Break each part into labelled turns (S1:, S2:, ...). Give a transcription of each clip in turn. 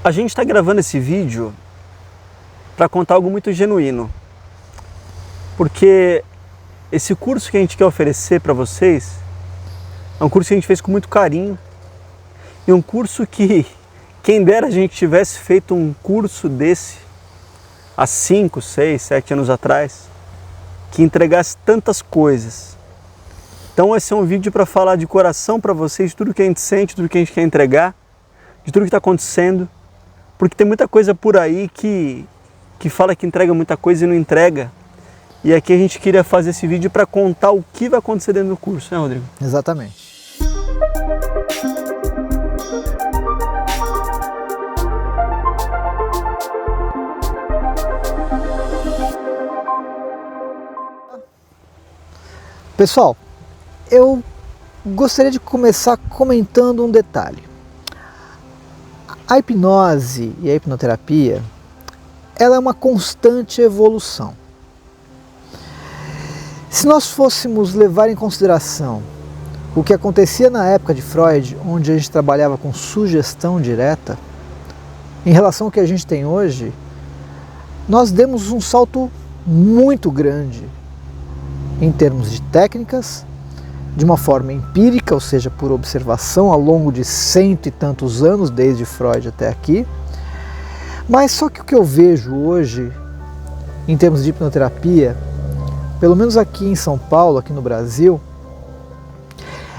S1: A gente está gravando esse vídeo para contar algo muito genuíno, porque esse curso que a gente quer oferecer para vocês é um curso que a gente fez com muito carinho e um curso que, quem dera a gente tivesse feito um curso desse há 5, 6, 7 anos atrás, que entregasse tantas coisas. Então esse é um vídeo para falar de coração para vocês, de tudo que a gente sente, tudo que a gente quer entregar, de tudo que está acontecendo, porque tem muita coisa por aí que fala que entrega muita coisa e não entrega. E aqui a gente queria fazer esse vídeo para contar o que vai acontecer dentro do curso, né, Rodrigo?
S2: Exatamente. Pessoal, eu gostaria de começar comentando um detalhe. A hipnose e a hipnoterapia, ela é uma constante evolução. Se nós fôssemos levar em consideração o que acontecia na época de Freud, onde a gente trabalhava com sugestão direta, em relação ao que a gente tem hoje, nós demos um salto muito grande em termos de técnicas, de uma forma empírica, ou seja, por observação ao longo de 100 e tantos anos, desde Freud até aqui. Mas só que o que eu vejo hoje, em termos de hipnoterapia, pelo menos aqui em São Paulo, aqui no Brasil,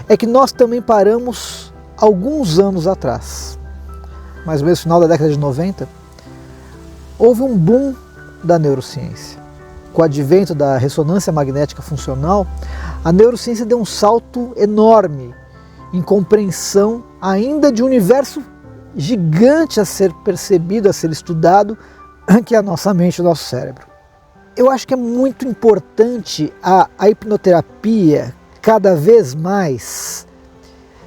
S2: é que nós também paramos alguns anos atrás. Mais ou menos no final da década de 90, houve um boom da neurociência. Com o advento da ressonância magnética funcional, a neurociência deu um salto enorme em compreensão ainda de um universo gigante a ser percebido, a ser estudado, que é a nossa mente, o nosso cérebro. Eu acho que é muito importante a hipnoterapia cada vez mais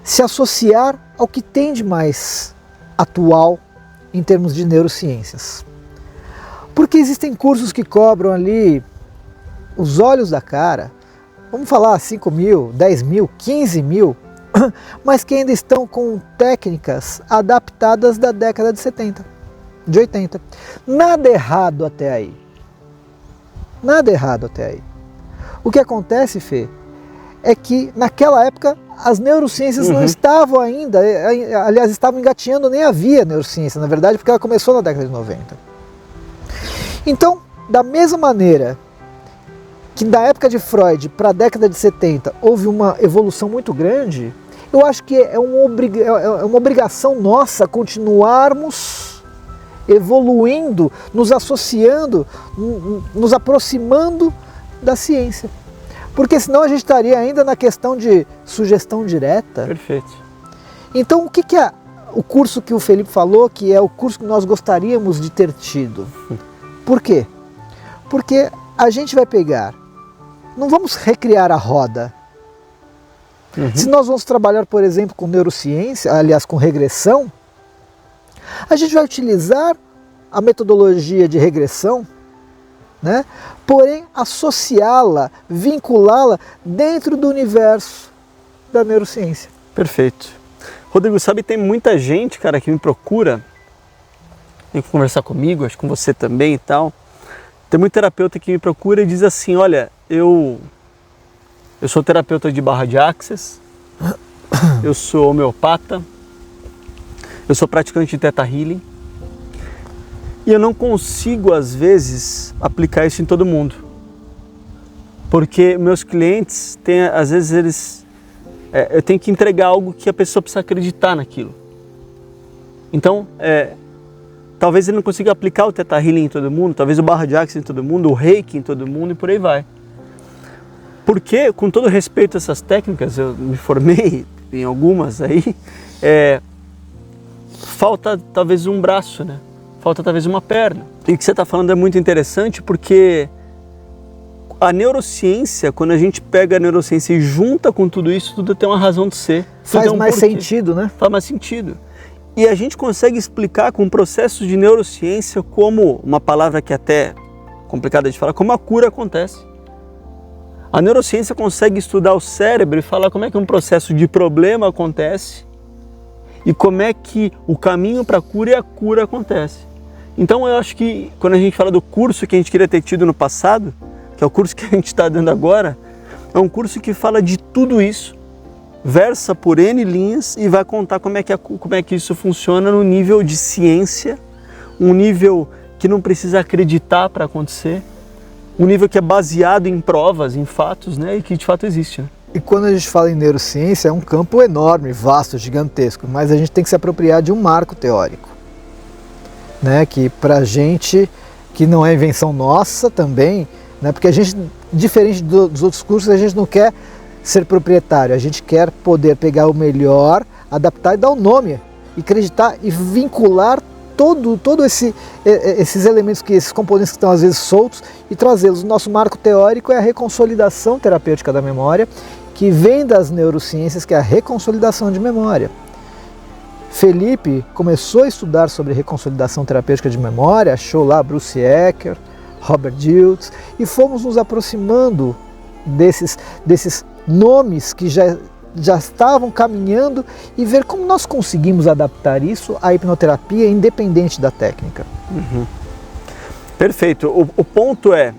S2: se associar ao que tem de mais atual em termos de neurociências. Porque existem cursos que cobram ali os olhos da cara, vamos falar 5 mil, 10 mil, 15 mil, mas que ainda estão com técnicas adaptadas da década de 70, de 80. Nada errado até aí. Nada errado até aí. O que acontece, Fê, é que naquela época as neurociências não estavam ainda, aliás, estavam engatinhando, nem havia neurociência, na verdade, porque ela começou na década de 90. Então, da mesma maneira que da época de Freud para a década de 70 houve uma evolução muito grande, eu acho que é uma obrigação nossa continuarmos evoluindo, nos associando, nos aproximando da ciência. Porque senão a gente estaria ainda na questão de sugestão direta.
S1: Perfeito.
S2: Então, o que é o curso que o Felipe falou, que é o curso que nós gostaríamos de ter tido? Por quê? Porque a gente vai pegar, não vamos recriar a roda. Se nós vamos trabalhar, por exemplo, com neurociência, aliás, com regressão, a gente vai utilizar a metodologia de regressão, né? Porém associá-la, vinculá-la dentro do universo da neurociência.
S1: Perfeito. Rodrigo, sabe, tem muita gente, cara, que me procura, vem conversar comigo, acho que com você também e tal. Tem muito terapeuta que me procura e diz assim, olha, eu sou terapeuta de barra de axis, eu sou homeopata, eu sou praticante de Theta Healing e eu não consigo, às vezes, aplicar isso em todo mundo. Porque meus clientes, às vezes, eu tenho que entregar algo que a pessoa precisa acreditar naquilo. Então, talvez ele não consiga aplicar o Theta Healing em todo mundo, talvez o barra de axis em todo mundo, o reiki em todo mundo e por aí vai. Porque, com todo respeito a essas técnicas, eu me formei em algumas aí, falta talvez um braço, né? Falta talvez uma perna. E o que você está falando é muito interessante porque a neurociência, quando a gente pega a neurociência e junta com tudo isso, tudo tem uma razão de ser.
S2: Faz mais sentido, né?
S1: Faz mais sentido. E a gente consegue explicar com processos de neurociência como, uma palavra que é até complicada de falar, como a cura acontece. A neurociência consegue estudar o cérebro e falar como é que um processo de problema acontece e como é que o caminho para a cura e a cura acontece. Então eu acho que quando a gente fala do curso que a gente queria ter tido no passado, que é o curso que a gente está dando agora, é um curso que fala de tudo isso, versa por N linhas e vai contar como é que isso funciona no nível de ciência, um nível que não precisa acreditar para acontecer, um nível que é baseado em provas, em fatos, né, e que de fato existe. Né?
S2: E quando a gente fala em neurociência, é um campo enorme, vasto, gigantesco, mas a gente tem que se apropriar de um marco teórico, né, que pra gente, que não é invenção nossa também, né, porque a gente, diferente dos outros cursos, a gente não quer ser proprietário, a gente quer poder pegar o melhor, adaptar e dar um nome, e acreditar e vincular todo esses elementos, esses componentes que estão às vezes soltos e trazê-los. O nosso marco teórico é a reconsolidação terapêutica da memória, que vem das neurociências, que é a reconsolidação de memória. Felipe começou a estudar sobre reconsolidação terapêutica de memória, achou lá Bruce Ecker, Robert Dilts, e fomos nos aproximando desses nomes que já estavam caminhando e ver como nós conseguimos adaptar isso à hipnoterapia independente da técnica.
S1: Uhum. Perfeito. O ponto é,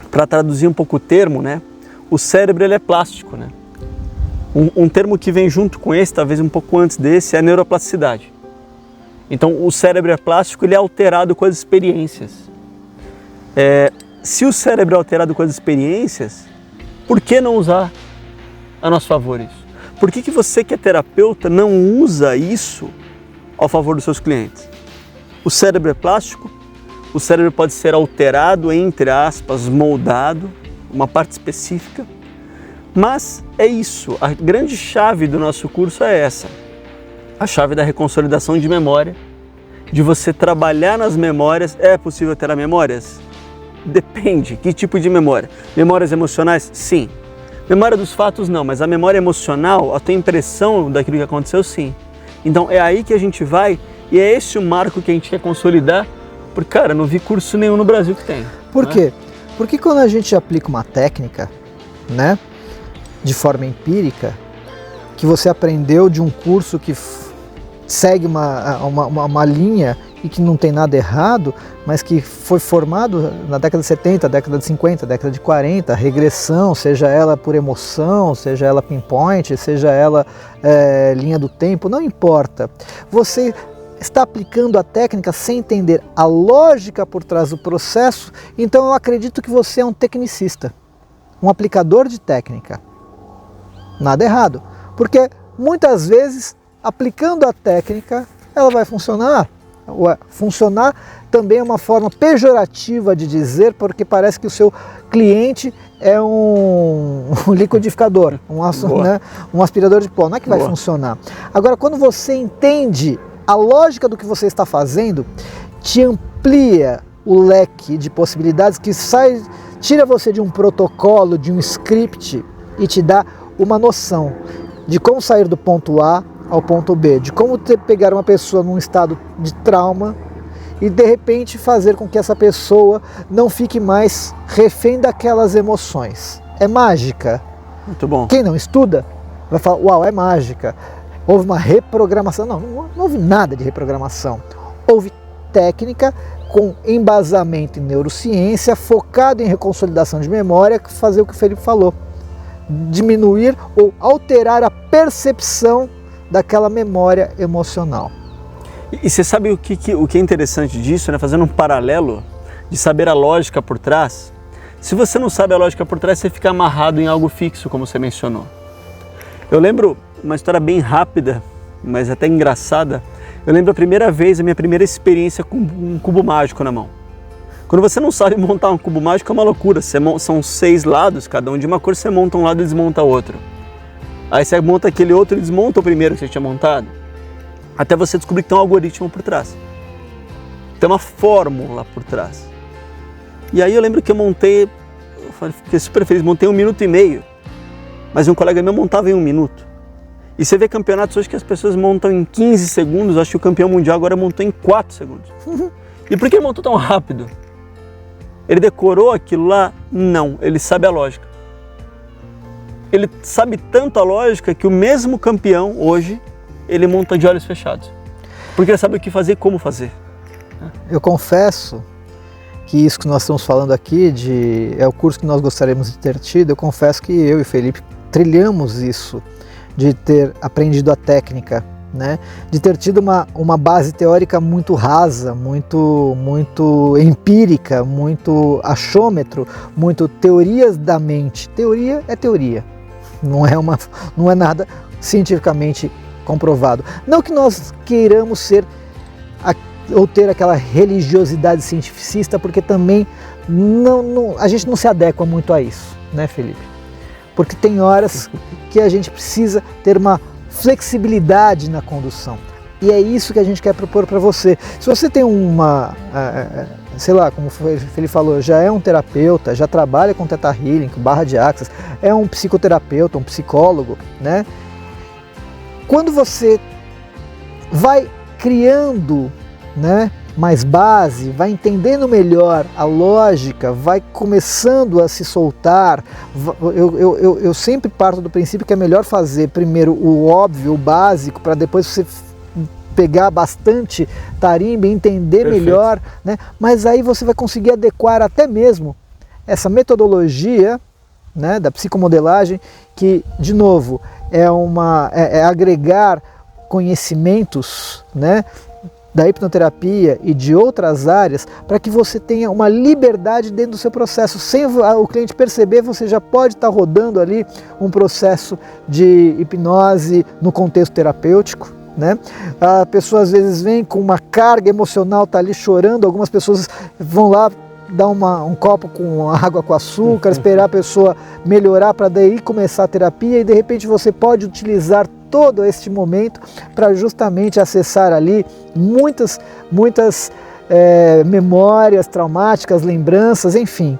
S1: para traduzir um pouco o termo, né? O cérebro ele é plástico, né? Um termo que vem junto com esse, talvez um pouco antes desse, é a neuroplasticidade. Então, o cérebro é plástico, ele é alterado com as experiências. Se o cérebro é alterado com as experiências, por que não usar a nosso favor isso? Por que você que é terapeuta não usa isso ao favor dos seus clientes? O cérebro é plástico, o cérebro pode ser alterado, entre aspas, moldado, uma parte específica, mas é isso, a grande chave do nosso curso é essa, a chave da reconsolidação de memória, de você trabalhar nas memórias. É possível ter memórias? Depende, que tipo de memória? Memórias emocionais? Sim. Memória dos fatos não, mas a memória emocional, a tua impressão daquilo que aconteceu, sim. Então é aí que a gente vai e é esse o marco que a gente quer consolidar, porque, cara, não vi curso nenhum no Brasil que tem.
S2: Por quê? Porque quando a gente aplica uma técnica, né, de forma empírica, que você aprendeu de um curso que segue uma linha e que não tem nada errado, mas que foi formado na década de 70, década de 50, década de 40, regressão, seja ela por emoção, seja ela pinpoint, seja ela linha do tempo, não importa. Você está aplicando a técnica sem entender a lógica por trás do processo, então eu acredito que você é um tecnicista, um aplicador de técnica. Nada errado, porque muitas vezes, aplicando a técnica, ela vai funcionar. Funcionar também é uma forma pejorativa de dizer, porque parece que o seu cliente é um liquidificador, um aspirador de pó. Não é que vai funcionar. Agora, quando você entende a lógica do que você está fazendo, te amplia o leque de possibilidades que tira você de um protocolo, de um script e te dá uma noção de como sair do ponto A ao ponto B, de como pegar uma pessoa num estado de trauma e de repente fazer com que essa pessoa não fique mais refém daquelas emoções. É mágica.
S1: Muito bom.
S2: Quem não estuda vai falar, uau, é mágica. Houve uma reprogramação. Não houve nada de reprogramação. Houve técnica com embasamento em neurociência, focado em reconsolidação de memória, fazer o que o Felipe falou. Diminuir ou alterar a percepção daquela memória emocional.
S1: E você sabe o que é interessante disso, né? Fazendo um paralelo de saber a lógica por trás. Se você não sabe a lógica por trás, você fica amarrado em algo fixo, como você mencionou. Eu lembro uma história bem rápida, mas até engraçada. Eu lembro a minha primeira experiência com um cubo mágico na mão. Quando você não sabe montar um cubo mágico é uma loucura. São 6 lados, cada um de uma cor, você monta um lado e desmonta o outro. Aí você monta aquele outro e desmonta o primeiro que você tinha montado. Até você descobrir que tem um algoritmo por trás. Tem uma fórmula por trás. E aí eu lembro que eu fiquei super feliz, montei 1 minuto e meio. Mas um colega meu montava em 1 minuto. E você vê campeonatos hoje que as pessoas montam em 15 segundos, acho que o campeão mundial agora montou em 4 segundos. E por que ele montou tão rápido? Ele decorou aquilo lá? Não, ele sabe a lógica. Ele sabe tanto a lógica que o mesmo campeão hoje ele monta de olhos fechados. Porque ele sabe o que fazer e como fazer.
S2: Eu confesso que isso que nós estamos falando aqui é o curso que nós gostaríamos de ter tido. Eu confesso que eu e Felipe trilhamos isso, de ter aprendido a técnica, né? De ter tido uma base teórica muito rasa, muito empírica, muito achômetro, muito teorias da mente. Teoria é teoria, não é nada cientificamente comprovado. Não que nós queiramos ser ou ter aquela religiosidade cientificista, porque também a gente não se adequa muito a isso, né, Felipe? Porque tem horas que a gente precisa ter uma flexibilidade na condução. E é isso que a gente quer propor para você. Se você tem sei lá, como ele falou, já é um terapeuta, já trabalha com Theta Healing, com barra de axis, é um psicoterapeuta, um psicólogo, né? Quando você vai criando, né, mais base, vai entendendo melhor a lógica, vai começando a se soltar. Eu sempre parto do princípio que é melhor fazer primeiro o óbvio, o básico, para depois você pegar bastante tarimba e entender Perfeito. Melhor, né? Mas aí você vai conseguir adequar até mesmo essa metodologia, né, da psicomodelagem, que, de novo, é agregar conhecimentos, né, da hipnoterapia e de outras áreas, para que você tenha uma liberdade dentro do seu processo. Sem o cliente perceber, você já pode estar rodando ali um processo de hipnose no contexto terapêutico, né? A pessoa às vezes vem com uma carga emocional, está ali chorando, algumas pessoas vão lá dar um copo com água com açúcar, esperar a pessoa melhorar para daí começar a terapia, e de repente você pode utilizar todo este momento para justamente acessar ali muitas memórias traumáticas, lembranças, enfim.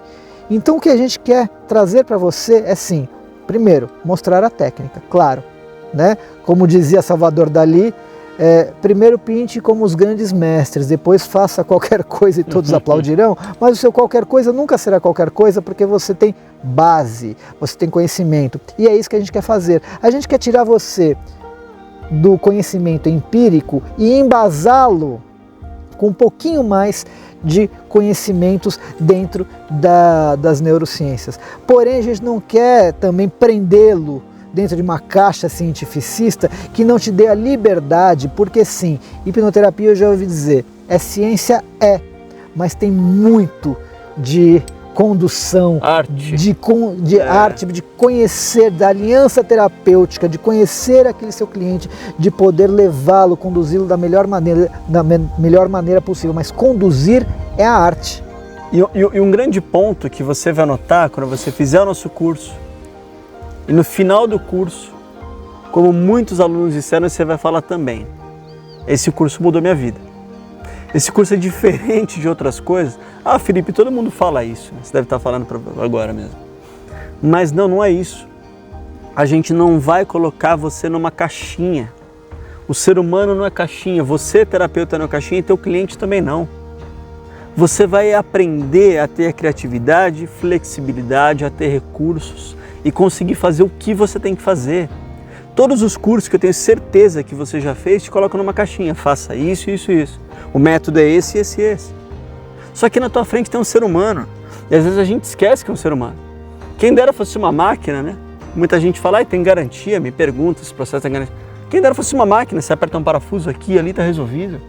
S2: Então o que a gente quer trazer para você é, sim, primeiro, mostrar a técnica, claro, né? Como dizia Salvador Dalí, primeiro pinte como os grandes mestres, depois faça qualquer coisa e todos aplaudirão, mas o seu qualquer coisa nunca será qualquer coisa, porque você tem base, você tem conhecimento, e é isso que a gente quer fazer. A gente quer tirar você do conhecimento empírico e embasá-lo com um pouquinho mais de conhecimentos dentro das neurociências. Porém, a gente não quer também prendê-lo dentro de uma caixa cientificista que não te dê a liberdade, porque sim, hipnoterapia, eu já ouvi dizer, ciência, mas tem muito de condução,
S1: arte.
S2: de arte, de conhecer, da aliança terapêutica, de conhecer aquele seu cliente, de poder levá-lo, conduzi-lo da melhor maneira possível, mas conduzir é a arte.
S1: E um grande ponto que você vai notar quando você fizer o nosso curso, e no final do curso, como muitos alunos disseram, você vai falar também, esse curso mudou minha vida. Esse curso é diferente de outras coisas. Ah, Felipe, todo mundo fala isso. Você deve estar falando agora mesmo. Mas não é isso. A gente não vai colocar você numa caixinha. O ser humano não é caixinha. Você, terapeuta, não é caixinha, e teu cliente também não. Você vai aprender a ter criatividade, flexibilidade, a ter recursos e conseguir fazer o que você tem que fazer. Todos os cursos que eu tenho certeza que você já fez te colocam numa caixinha. Faça isso, isso, isso. O método é esse, esse e esse. Só que na tua frente tem um ser humano. E às vezes a gente esquece que é um ser humano. Quem dera fosse uma máquina, né? Muita gente fala, tem garantia, me pergunta se o processo tem garantia. Quem dera fosse uma máquina, você aperta um parafuso aqui, ali está resolvido.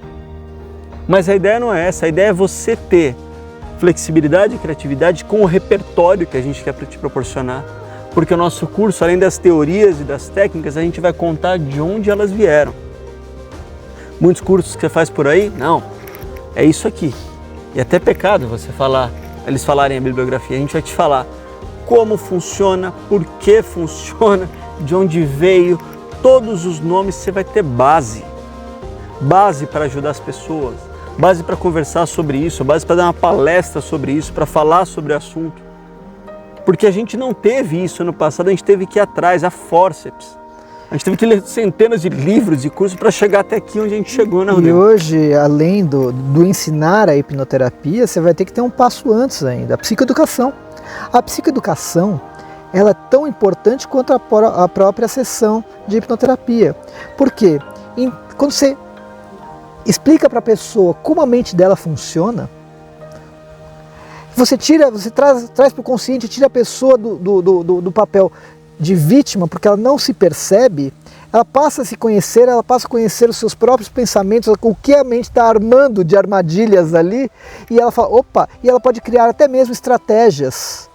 S1: Mas a ideia não é essa. A ideia é você ter flexibilidade e criatividade com o repertório que a gente quer te proporcionar. Porque o nosso curso, além das teorias e das técnicas, a gente vai contar de onde elas vieram. Muitos cursos que você faz por aí, não, é isso aqui. E até pecado você falar, eles falarem a bibliografia, a gente vai te falar como funciona, por que funciona, de onde veio, todos os nomes, você vai ter base. Base para ajudar as pessoas, base para conversar sobre isso, base para dar uma palestra sobre isso, para falar sobre o assunto. Porque a gente não teve isso no passado, a gente teve que ir atrás, a forceps. A gente teve que ler centenas de livros e cursos para chegar até aqui onde a gente chegou, né, Rodrigo?
S2: E hoje, além do ensinar a hipnoterapia, você vai ter que ter um passo antes ainda, a psicoeducação. A psicoeducação, ela é tão importante quanto a própria sessão de hipnoterapia. Por quê? quando você explica para a pessoa como a mente dela funciona, você traz para o consciente, tira a pessoa do papel de vítima, porque ela não se percebe, ela passa a se conhecer, ela passa a conhecer os seus próprios pensamentos, o que a mente está armando de armadilhas ali, e ela fala, opa, e ela pode criar até mesmo estratégias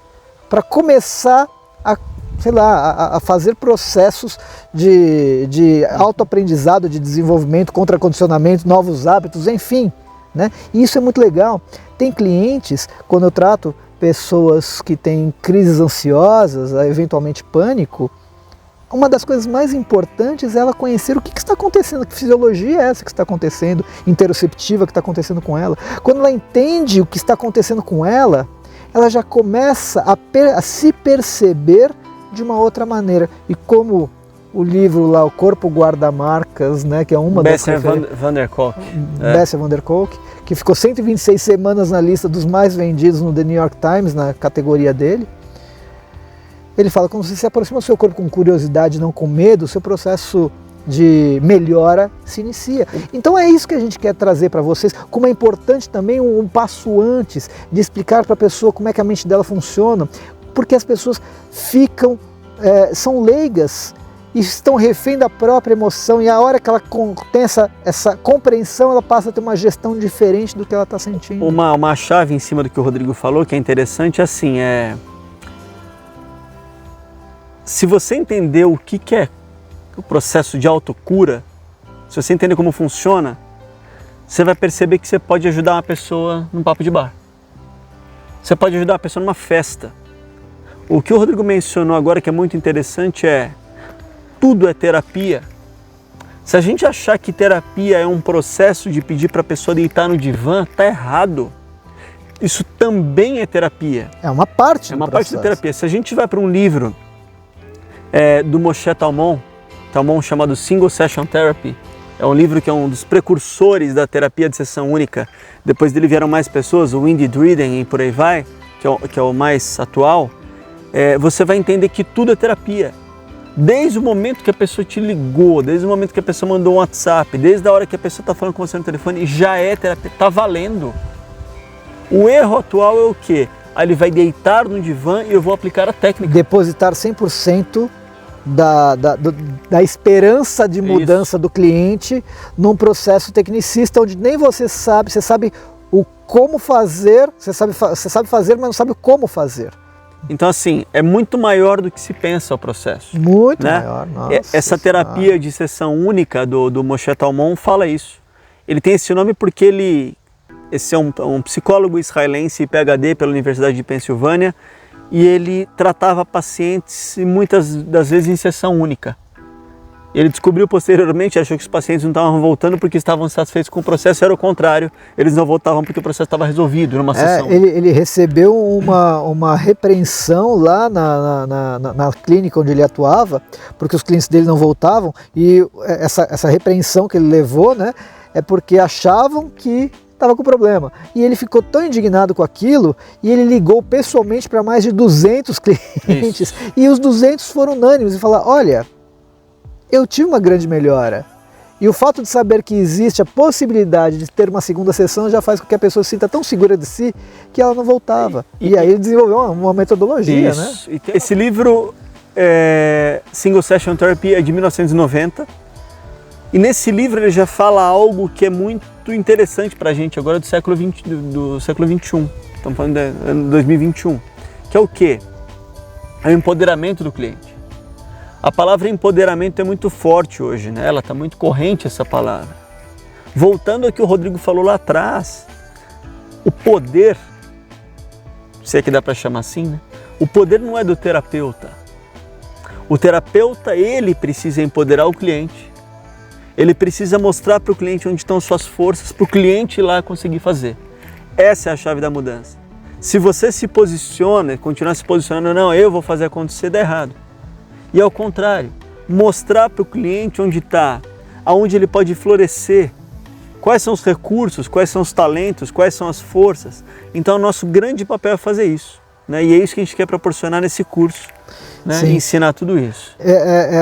S2: para começar a fazer processos de autoaprendizado, de desenvolvimento, contra-condicionamento, novos hábitos, enfim. Né? E isso é muito legal. Tem clientes, quando eu trato pessoas que têm crises ansiosas, eventualmente pânico, uma das coisas mais importantes é ela conhecer o que está acontecendo, que fisiologia é essa que está acontecendo, interoceptiva que está acontecendo com ela. Quando ela entende o que está acontecendo com ela já começa a se perceber de uma outra maneira. E como o livro lá, O Corpo Guarda-Marcas, né, que é uma
S1: Bessel van der Kolk.
S2: Bessel van der Kolk, que ficou 126 semanas na lista dos mais vendidos no The New York Times, na categoria dele. Ele fala, quando você se aproxima do seu corpo com curiosidade, não com medo, o seu processo de melhora se inicia. Então é isso que a gente quer trazer para vocês, como é importante também um passo antes de explicar para a pessoa como é que a mente dela funciona, porque as pessoas são leigas e estão refém da própria emoção, e a hora que ela tem essa compreensão, ela passa a ter uma gestão diferente do que ela está sentindo.
S1: Uma chave em cima do que o Rodrigo falou, que é interessante, assim, se você entender o que é o processo de autocura, se você entender como funciona, você vai perceber que você pode ajudar uma pessoa num papo de bar. Você pode ajudar uma pessoa numa festa. O que o Rodrigo mencionou agora, que é muito interessante, tudo é terapia. Se a gente achar que terapia é um processo de pedir para a pessoa deitar no divã, tá errado. Isso também é terapia.
S2: É uma parte
S1: do processo. É uma parte da terapia. Se a gente vai para um livro do Moshe Talmon chamado Single Session Therapy, é um livro que é um dos precursores da terapia de sessão única. Depois dele vieram mais pessoas, o Windy Driden e por aí vai, que é o mais atual. Você vai entender que tudo é terapia. Desde o momento que a pessoa te ligou, desde o momento que a pessoa mandou um WhatsApp, desde a hora que a pessoa está falando com você no telefone, já é terapia, está valendo. O erro atual é o quê? Ele vai deitar no divã e eu vou aplicar a técnica.
S2: Depositar 100% da esperança de mudança do cliente num processo tecnicista, onde nem você sabe o como fazer, você sabe fazer, mas não sabe o como fazer.
S1: Então, assim, é muito maior do que se pensa o processo.
S2: Muito maior, nossa.
S1: Essa terapia de sessão única do Moshe Talmon fala isso. Ele tem esse nome porque esse é um psicólogo israelense e PhD pela Universidade de Pensilvânia, e ele tratava pacientes muitas das vezes em sessão única. Ele descobriu posteriormente, achou que os pacientes não estavam voltando porque estavam satisfeitos com o processo, era o contrário, eles não voltavam porque o processo estava resolvido numa sessão.
S2: Ele recebeu uma repreensão lá na clínica onde ele atuava, porque os clientes dele não voltavam, e essa repreensão que ele levou, né, é porque achavam que estava com problema. E ele ficou tão indignado com aquilo, e ele ligou pessoalmente para mais de 200 clientes, isso. E os 200 foram unânimes e falaram, olha, eu tive uma grande melhora. E o fato de saber que existe a possibilidade de ter uma segunda sessão já faz com que a pessoa se sinta tão segura de si que ela não voltava. E aí ele desenvolveu uma metodologia,
S1: isso. Né? Esse livro, Single Session Therapy, é de 1990. E nesse livro ele já fala algo que é muito interessante para a gente agora do século XXI. Estamos falando de 2021. Que é o quê? É o empoderamento do cliente. A palavra empoderamento é muito forte hoje, né? Ela está muito corrente, essa palavra. Voltando ao que o Rodrigo falou lá atrás, o poder, se é que dá para chamar assim, né? O poder não é do terapeuta. O terapeuta, ele precisa empoderar o cliente. Ele precisa mostrar para o cliente onde estão suas forças, para o cliente ir lá conseguir fazer. Essa é a chave da mudança. Se você se posiciona e continuar se posicionando, não, eu vou fazer acontecer, dá errado. E ao contrário, mostrar para o cliente onde está, aonde ele pode florescer, quais são os recursos, quais são os talentos, quais são as forças. Então o nosso grande papel é fazer isso. né? E é isso que a gente quer proporcionar nesse curso, né? E ensinar tudo isso.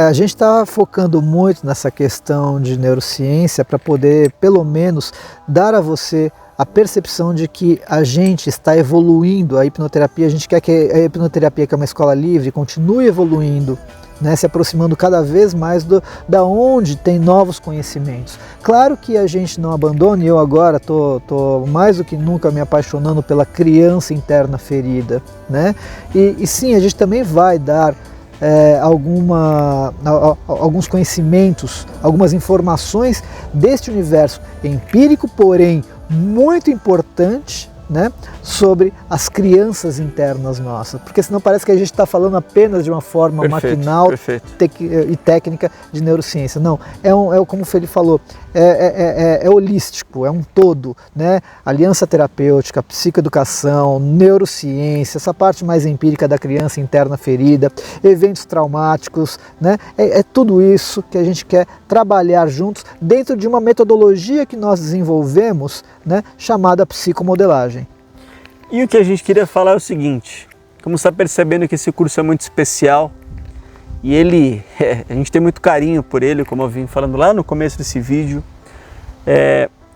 S2: A gente está focando muito nessa questão de neurociência para poder, pelo menos, dar a você a percepção de que a gente está evoluindo a hipnoterapia. A gente quer que a hipnoterapia, que é uma escola livre, continue evoluindo, né, se aproximando cada vez mais da onde tem novos conhecimentos. Claro que a gente não abandona, e eu agora tô mais do que nunca me apaixonando pela criança interna ferida, né? E sim, a gente também vai dar alguns conhecimentos, algumas informações deste universo empírico, porém muito importante, né, sobre as crianças internas nossas, porque senão parece que a gente está falando apenas de uma forma maquinal e técnica de neurociência. Não, como o Felipe falou, é holístico, é um todo, né? Aliança terapêutica, psicoeducação, neurociência, essa parte mais empírica da criança interna ferida, eventos traumáticos, né? É tudo isso que a gente quer trabalhar juntos dentro de uma metodologia que nós desenvolvemos, né, chamada psicomodelagem.
S1: E o que a gente queria falar é o seguinte: como você está percebendo que esse curso é muito especial e a gente tem muito carinho por ele, como eu vim falando lá no começo desse vídeo.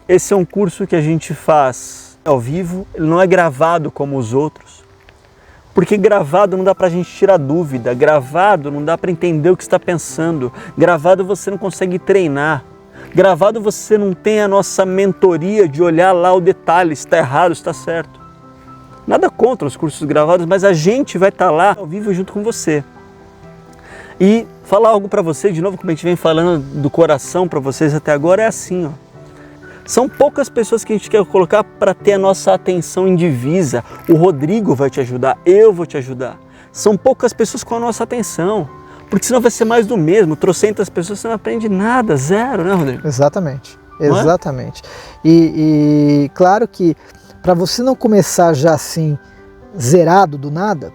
S1: Esse é um curso que a gente faz ao vivo, ele não é gravado como os outros, porque gravado não dá para a gente tirar dúvida, gravado não dá para entender o que você está pensando, gravado você não consegue treinar, gravado você não tem a nossa mentoria de olhar lá o detalhe, se está errado, se está certo. Nada contra os cursos gravados, mas a gente vai estar lá ao vivo junto com você. E falar algo para você, de novo, como a gente vem falando do coração para vocês até agora, é assim, ó. São poucas pessoas que a gente quer colocar para ter a nossa atenção indivisa. O Rodrigo vai te ajudar, eu vou te ajudar. São poucas pessoas com a nossa atenção, porque senão vai ser mais do mesmo. Trocentas pessoas, você não aprende nada, zero, né, Rodrigo?
S2: Exatamente, exatamente. E claro que para você não começar já assim, zerado do nada,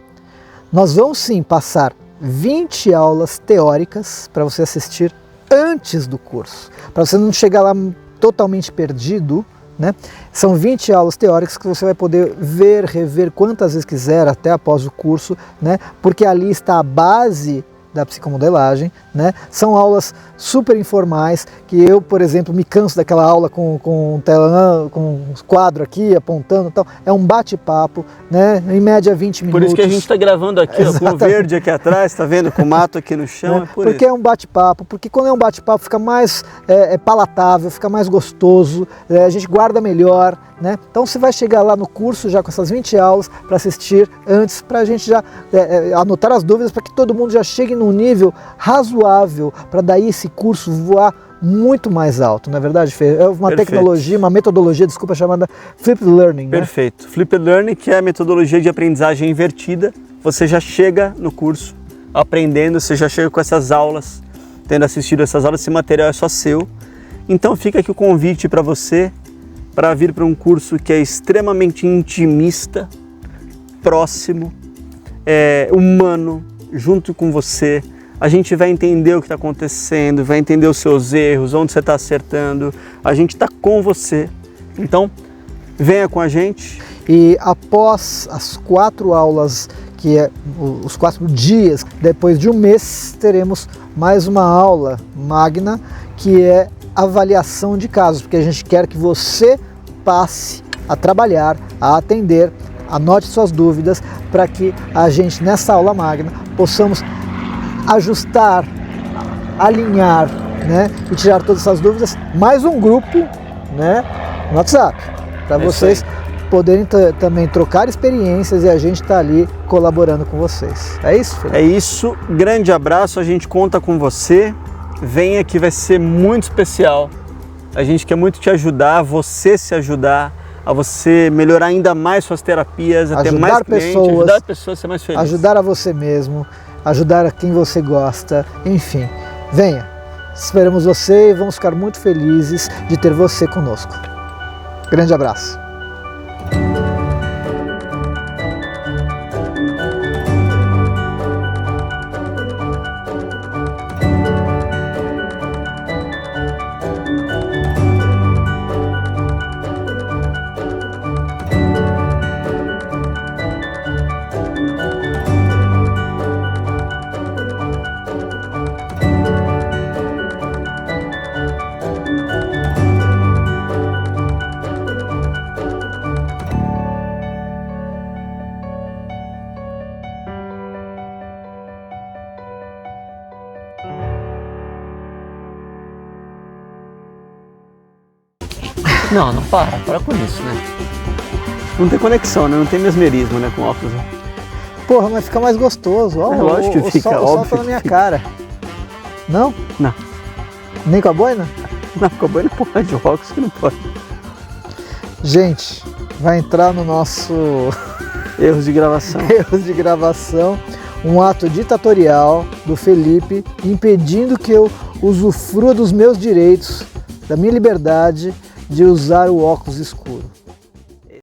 S2: nós vamos sim passar 20 aulas teóricas para você assistir antes do curso, para você não chegar lá totalmente perdido, né? São 20 aulas teóricas que você vai poder ver, rever quantas vezes quiser até após o curso, né? Porque ali está a base da psicomodelagem, né? São aulas super informais, que eu, por exemplo, me canso daquela aula com um quadro aqui apontando e tal. É um bate-papo, né? Em média 20 minutos.
S1: Por isso que a gente está gravando aqui, ó, com o verde aqui atrás, tá vendo? Com o mato aqui no chão.
S2: Né? Porque é um bate-papo, porque quando é um bate-papo fica mais palatável, fica mais gostoso, a gente guarda melhor, né? Então você vai chegar lá no curso já com essas 20 aulas para assistir antes, para a gente já anotar as dúvidas, para que todo mundo já chegue num nível razoável, para daí esse curso voar muito mais alto, não é verdade, Fê? É uma tecnologia, uma metodologia, desculpa, chamada Flipped Learning.
S1: Perfeito. Né? Flipped Learning, que é a metodologia de aprendizagem invertida. Você já chega no curso aprendendo, você já chega com essas aulas, tendo assistido essas aulas, esse material é só seu. Então fica aqui o convite para você, para vir para um curso que é extremamente intimista, próximo, humano, junto com você. A gente vai entender o que está acontecendo, vai entender os seus erros, onde você está acertando. A gente está com você. Então, venha com a gente.
S2: E após as 4 aulas, que é os 4 dias, depois de um mês, teremos mais uma aula magna, que é avaliação de casos, porque a gente quer que você passe a trabalhar, a atender, anote suas dúvidas, para que a gente, nessa aula magna, possamos ajustar, alinhar, né, e tirar todas essas dúvidas. Mais um grupo, né, no WhatsApp, para vocês poderem também trocar experiências, e a gente está ali colaborando com vocês. É isso, Felipe?
S1: É isso. Grande abraço, a gente conta com você. Venha que vai ser muito especial. A gente quer muito te ajudar, você se ajudar, a você melhorar ainda mais suas terapias, a ter mais clientes, ajudar as pessoas a ser mais felizes.
S2: Ajudar a você mesmo, ajudar a quem você gosta, enfim. Venha, esperamos você e vamos ficar muito felizes de ter você conosco. Grande abraço.
S1: Não, para com isso, né? Não tem conexão, né? Não tem mesmerismo, né, com óculos. Né?
S2: Porra, mas fica mais gostoso. Ó,
S1: lógico que fica,
S2: o sol
S1: óbvio
S2: tá na
S1: que
S2: minha
S1: fica.
S2: cara. Não?
S1: Não.
S2: Nem com a boina?
S1: Não, com a boina pode, óculos que não pode.
S2: Gente, vai entrar no nosso
S1: Erros de gravação.
S2: erros de gravação um ato ditatorial do Felipe impedindo que eu usufrua dos meus direitos, da minha liberdade de usar o óculos escuro.